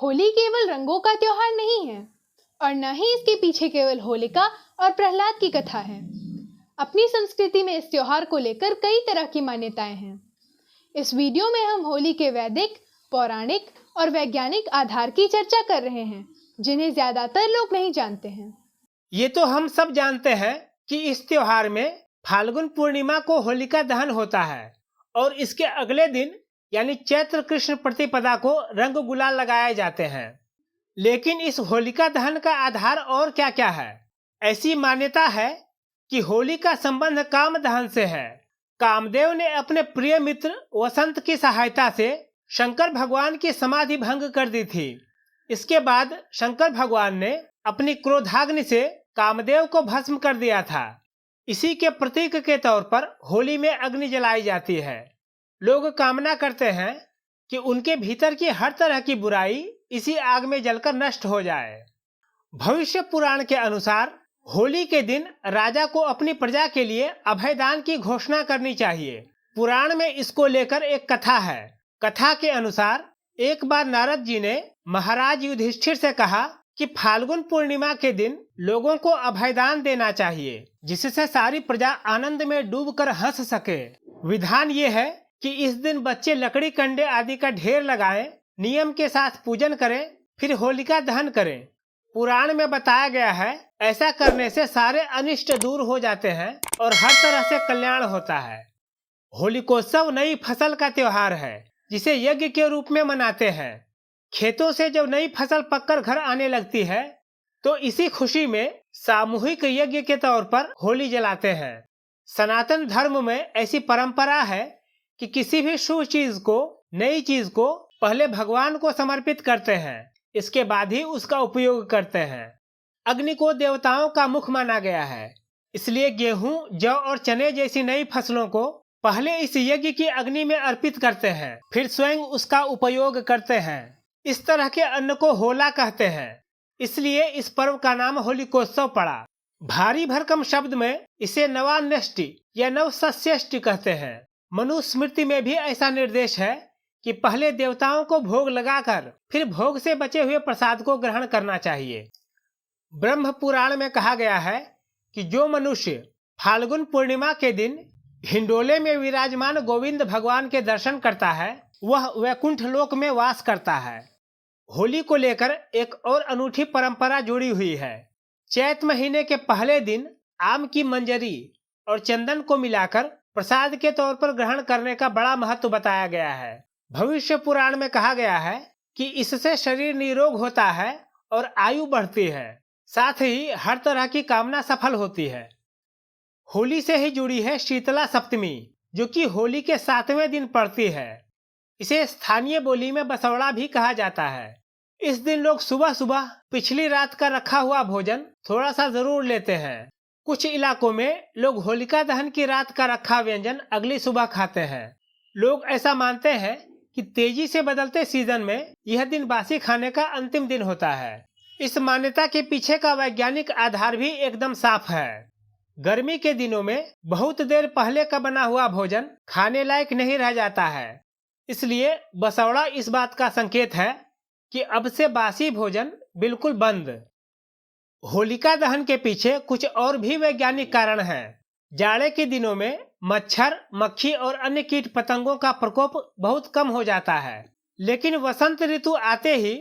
होली केवल रंगों का त्योहार नहीं है और न ही इसके पीछे केवल होलिका और प्रहलाद की कथा है। अपनी संस्कृति में इस त्योहार को लेकर कई तरह की मान्यताएं हैं। इस वीडियो में हम होली के वैदिक, पौराणिक और वैज्ञानिक आधार की चर्चा कर रहे हैं, जिन्हें ज्यादातर लोग नहीं जानते हैं। ये तो हम सब जानते हैं कि इस त्योहार में फाल्गुन पूर्णिमा को होलिका दहन होता है और इसके अगले दिन यानी चैत्र कृष्ण प्रतिपदा को रंग गुलाल लगाए जाते हैं। लेकिन इस होलिका दहन का आधार और क्या क्या है? ऐसी मान्यता है कि होली का संबंध काम दहन से है। कामदेव ने अपने प्रिय मित्र वसंत की सहायता से शंकर भगवान की समाधि भंग कर दी थी। इसके बाद शंकर भगवान ने अपनी क्रोधाग्नि से कामदेव को भस्म कर दिया था। इसी के प्रतीक के तौर पर होली में अग्नि जलाई जाती है। लोग कामना करते हैं कि उनके भीतर की हर तरह की बुराई इसी आग में जलकर नष्ट हो जाए। भविष्य पुराण के अनुसार होली के दिन राजा को अपनी प्रजा के लिए अभयदान की घोषणा करनी चाहिए। पुराण में इसको लेकर एक कथा है। कथा के अनुसार एक बार नारद जी ने महाराज युधिष्ठिर से कहा कि फाल्गुन पूर्णिमा के दिन लोगों को अभयदान देना चाहिए, जिससे सारी प्रजा आनंद में डूबकर हंस सके। विधान ये है कि इस दिन बच्चे लकड़ी कंडे आदि का ढेर लगाएं, नियम के साथ पूजन करें, फिर होलिका दहन करें। पुराण में बताया गया है ऐसा करने से सारे अनिष्ट दूर हो जाते हैं और हर तरह से कल्याण होता है। होलिकोत्सव नई फसल का त्योहार है, जिसे यज्ञ के रूप में मनाते हैं। खेतों से जब नई फसल पककर घर आने लगती है तो इसी खुशी में सामूहिक यज्ञ के तौर पर होली जलाते हैं। सनातन धर्म में ऐसी परंपरा है कि किसी भी शुभ चीज को, नई चीज को पहले भगवान को समर्पित करते हैं, इसके बाद ही उसका उपयोग करते हैं। अग्नि को देवताओं का मुख माना गया है, इसलिए गेहूं, जौ और चने जैसी नई फसलों को पहले इस यज्ञ की अग्नि में अर्पित करते हैं, फिर स्वयं उसका उपयोग करते हैं। इस तरह के अन्न को होला कहते हैं, इसलिए इस पर्व का नाम होलिकोत्सव पड़ा। भारी भरकम शब्द में इसे नवान्यष्टि या नवसस्यष्टि कहते हैं। मनुस्मृति में भी ऐसा निर्देश है कि पहले देवताओं को भोग लगाकर फिर भोग से बचे हुए प्रसाद को ग्रहण करना चाहिए। ब्रह्म पुराण में कहा गया है कि जो मनुष्य फाल्गुन पूर्णिमा के दिन हिंडोले में विराजमान गोविंद भगवान के दर्शन करता है, वह वैकुंठ लोक में वास करता है। होली को लेकर एक और अनूठी परंपरा जुड़ी हुई है। चैत महीने के पहले दिन आम की मंजरी और चंदन को मिलाकर प्रसाद के तौर पर ग्रहण करने का बड़ा महत्व बताया गया है। भविष्य पुराण में कहा गया है कि इससे शरीर निरोग होता है और आयु बढ़ती है, साथ ही हर तरह की कामना सफल होती है। होली से ही जुड़ी है शीतला सप्तमी, जो कि होली के 7वें दिन पड़ती है। इसे स्थानीय बोली में बसौड़ा भी कहा जाता है। इस दिन लोग सुबह सुबह पिछली रात का रखा हुआ भोजन थोड़ा सा जरूर लेते हैं। कुछ इलाकों में लोग होलिका दहन की रात का रखा व्यंजन अगली सुबह खाते हैं। लोग ऐसा मानते हैं कि तेजी से बदलते सीजन में यह दिन बासी खाने का अंतिम दिन होता है। इस मान्यता के पीछे का वैज्ञानिक आधार भी एकदम साफ है। गर्मी के दिनों में बहुत देर पहले का बना हुआ भोजन खाने लायक नहीं रह जाता है, इसलिए बसौड़ा इस बात का संकेत है कि अब से बासी भोजन बिल्कुल बंद। होलिका दहन के पीछे कुछ और भी वैज्ञानिक कारण हैं। जाड़े के दिनों में मच्छर, मक्खी और अन्य कीट पतंगों का प्रकोप बहुत कम हो जाता है, लेकिन वसंत ऋतु आते ही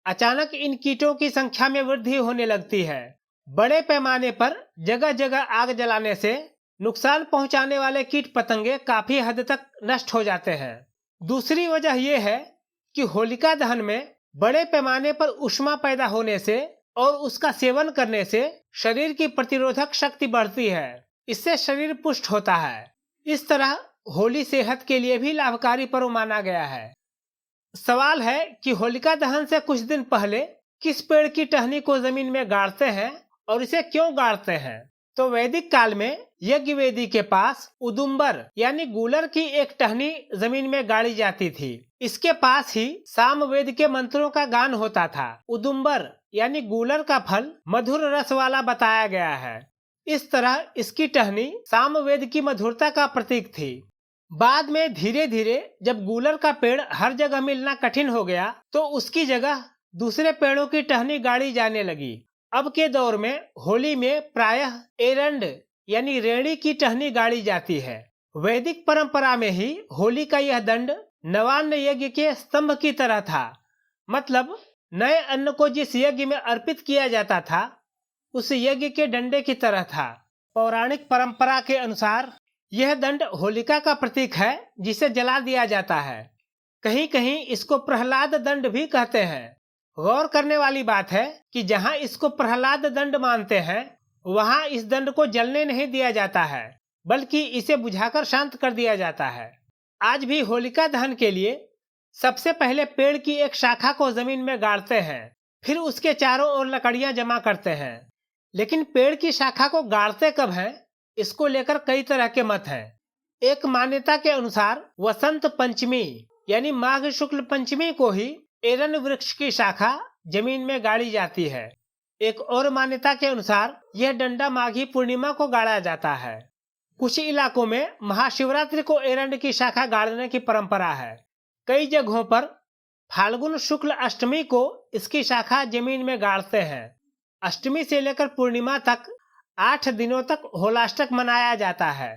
अचानक इन कीटों की संख्या में वृद्धि होने लगती है। बड़े पैमाने पर जगह जगह आग जलाने से नुकसान पहुंचाने वाले कीट पतंगे काफी हद तक नष्ट हो जाते हैं। दूसरी वजह यह है कि होलिका दहन में बड़े पैमाने पर ऊष्मा पैदा होने से और उसका सेवन करने से शरीर की प्रतिरोधक शक्ति बढ़ती है। इससे शरीर पुष्ट होता है। इस तरह होली सेहत के लिए भी लाभकारी पर्व माना गया है। सवाल है कि होलिका दहन से कुछ दिन पहले किस पेड़ की टहनी को जमीन में गाड़ते हैं और इसे क्यों गाड़ते हैं? तो वैदिक काल में यज्ञ वेदी के पास उदुम्बर यानी गूलर की एक टहनी जमीन में गाड़ी जाती थी। इसके पास ही सामवेद के मंत्रों का गान होता था। उदुम्बर यानी गूलर का फल मधुर रस वाला बताया गया है। इस तरह इसकी टहनी सामवेद की मधुरता का प्रतीक थी। बाद में धीरे धीरे जब गूलर का पेड़ हर जगह मिलना कठिन हो गया तो उसकी जगह दूसरे पेड़ों की टहनी गाड़ी जाने लगी। अब के दौर में होली में प्रायः एरंड यानी रेड़ी की टहनी गाड़ी जाती है। वैदिक परंपरा में ही होली का यह दंड नवान्न यज्ञ के स्तंभ की तरह था। मतलब नए अन्न को जिस यज्ञ में अर्पित किया जाता था उस यज्ञ के डंडे की तरह था। पौराणिक परंपरा के अनुसार यह दंड होलिका का प्रतीक है जिसे जला दिया जाता है। कहीं कहीं इसको प्रहलाद दंड भी कहते हैं। गौर करने वाली बात है कि जहां इसको प्रहलाद दंड मानते हैं वहां इस दंड को जलने नहीं दिया जाता है, बल्कि इसे बुझाकर शांत कर दिया जाता है। आज भी होलिका दहन के लिए सबसे पहले पेड़ की एक शाखा को जमीन में गाड़ते हैं, फिर उसके चारों ओर लकड़ियां जमा करते हैं। लेकिन पेड़ की शाखा को गाड़ते कब हैं, इसको लेकर कई तरह के मत हैं। एक मान्यता के अनुसार वसंत पंचमी यानी माघ शुक्ल पंचमी को ही एरन वृक्ष की शाखा जमीन में गाड़ी जाती है। एक और मान्यता के अनुसार यह डंडा माघी पूर्णिमा को गाड़ा जाता है। कुछ इलाकों में महाशिवरात्रि को एरंड की शाखा गाड़ने की परंपरा है। कई जगहों पर फाल्गुन शुक्ल अष्टमी को इसकी शाखा जमीन में गाड़ते हैं। अष्टमी से लेकर पूर्णिमा तक 8 दिनों तक होलाष्टक मनाया जाता है।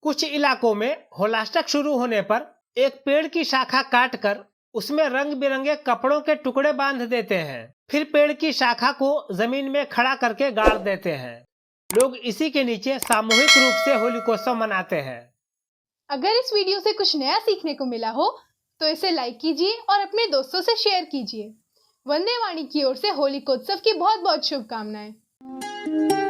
कुछ इलाकों में होलाष्टक शुरू होने पर एक पेड़ की शाखा काटकर उसमें रंग बिरंगे कपड़ों के टुकड़े बांध देते हैं, फिर पेड़ की शाखा को जमीन में खड़ा करके गाड़ देते हैं। लोग इसी के नीचे सामूहिक रूप से होलिकोत्सव मनाते हैं। अगर इस वीडियो से कुछ नया सीखने को मिला हो तो इसे लाइक कीजिए और अपने दोस्तों से शेयर कीजिए। वंदे वाणी की ओर से होलिकोत्सव की बहुत बहुत शुभकामनाएं।